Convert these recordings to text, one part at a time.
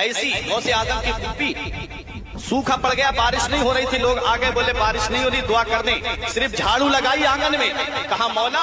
ऐसी गौसे आजम की पुप्पी सूखा पड़ गया, बारिश नहीं हो रही थी, लोग आगे बोले बारिश नहीं हो रही, दुआ कर दें। सिर्फ झाड़ू लगाई आंगन में, कहा मौला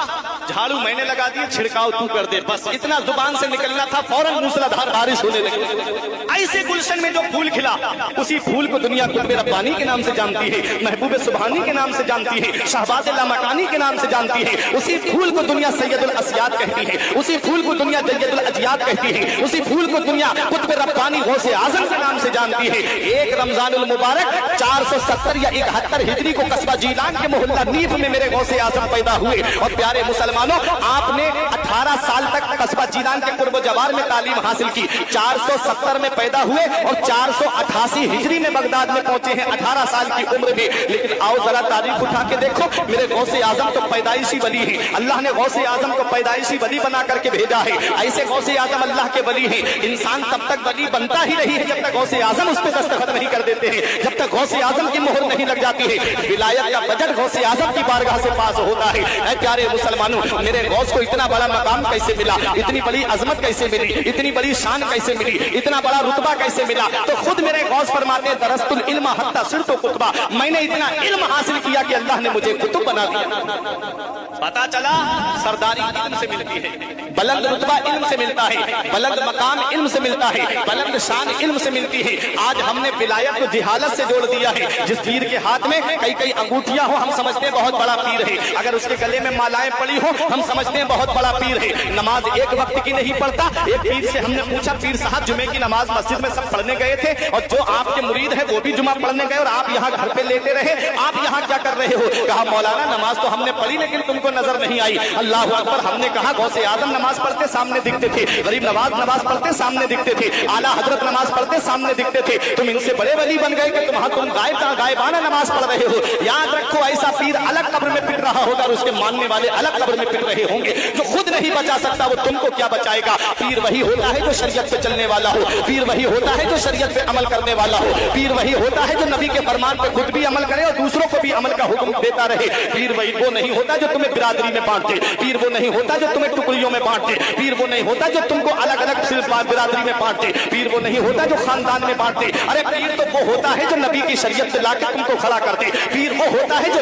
झाड़ू मैंने लगा दिए, छिड़काव तू कर दे, बस इतना जुबान से निकलना था, फौरन मूसलाधार बारिश होने लगी। ऐसे गुलशन में जो फूल खिला, उसी फूल को दुनिया कुतुब रब्बानी के नाम से जानती है, महबूब सुबहानी के नाम से जानती है, शहबाज लामकानी के नाम से जानती है। उसी फूल को दुनिया सैयदुल अस्याद कहती है, उसी फूल को दुनिया जय्यदुल अजियाद कहती है, उसी फूल को दुनिया कुतुब रब्बानी गौसे आजम के नाम से जानती है। एक रमजानुल मुबारक 470 या 71 हिजरी को कस्बा जीलान के मोहल्ला नीफ में मेरे गौसे आजम पैदा हुए। और प्यारे मुसलमानों, आपने 18 साल तक कस्बा जीलान के कुर्ब जवार में तालीम हासिल की, 470 में पैदा हुए और 488 हिजरी में बगदाद में पहुंचे हैं 18 साल की उम्र में। लेकिन आओ जरा तारीख उठा के देखो, मेरे गौसे आजम तो पैदाइशी वली है, अल्लाह ने गौसे आजम को पैदाइशी वली बना करके भेजा है। ऐसे गौसे आजम अल्लाह के वली है। इंसान तब तक वली बनता ही नहीं है जब तक गौसे आजम उस पर दस्तखत नहीं कर देते हैं, जब तक गौसे आजम की मोहर नहीं लग जाती है। विलायत का बजट गौसे आजम की बारगाह से पास होता है। ऐ प्यारे मुसलमानों, मेरे गौस को इतना बड़ा मकाम कैसे मिला, इतनी बड़ी अजमत कैसे मिली, इतनी बड़ी शान कैसे मिली, इतना बड़ा रुतबा कैसे मिला? तो खुद मेरे गौस फरमाते हैं, दरस्तुल इल्म हत्ता सिरतो कुतबा, मैंने इतना इल्म हासिल किया कि अल्लाह ने मुझे कुतुब बना दिया। पता चला सरदारी इल्म से मिलती है, बुलंद रुतबा इल्म से मिलता है, बुलंद मकाम इल्म से मिलता है, बुलंद शान इल्म से मिलती है। आज हमने विलायत को जिहालत से जोड़ दिया है। जिस पीर के हाथ में कई कई अंगूठियां हो, हम समझते हैं बहुत बड़ा पीर है। अगर उसके गले में मालाएं पड़ी हो, हम समझते हैं बहुत बड़ा पीर है। नमाज एक वक्त की नहीं पढ़ता। एक पीर से हमने पूछा, पीर साहब जुमे की नमाज मस्जिद में सब पढ़ने गए थे और जो आपके मुरीद है वो भी जुमा पढ़ने गए और आप यहाँ घर पे लेटे रहे, आप यहाँ क्या कर रहे हो? कहा मौलाना नमाज तो हमने पढ़ी लेकिन तुमको नजर नहीं आई। अल्लाह अकबर। हमने कहा गौसे आजम नमाज पढ़ते सामने दिखते थे, गरीब नवाज नमाज पढ़ते सामने दिखते थे, आला हजरत नमाज पढ़ते सामने दिखते थे, तुम इनसे बड़े वली बन गए कि तुम गायबाना नमाज पढ़ रहे हो। याद रखो, ऐसा पीर अलग कब्र में पिट रहा होगा और उसके मानने वाले अलग कब्र में पिट रहे होंगे। जो खुद नहीं बचा सकता वो तुमको क्या बचाएगा? पीर वही होता है जो शरीयत पे चलने वाला हो, पीर वही होता है जो शरीयत पे अमल करने वाला हो, पीर वही होता है जो नबी के फरमान पे खुद भी अमल करे और दूसरों को भी अमल का हुक्म देता रहे। पीर वही वो नहीं होता जो तुम्हें बिरादरी में बांट दे, पीर वो नहीं होता जो तुम्हें टुकड़ियों में बांट दे, पीर वो नहीं होता जो तुमको अलग अलग सिर्फ बिरादरी में बांट दे, पीर वो नहीं होता जो खानदान में बांट दे। अरे पीर तो वो होता है जो नबी की शरीयत से लाकर तुमको खड़ा कर दे, पीर वो होता है जो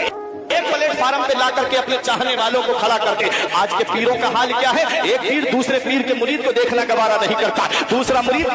एक प्लेटफार्म पे ला करके अपने चाहने वालों को खड़ा करते। आज के पीरों का हाल क्या है? एक पीर दूसरे पीर के मुरीद को देखना गवारा नहीं करता, दूसरा मुरीद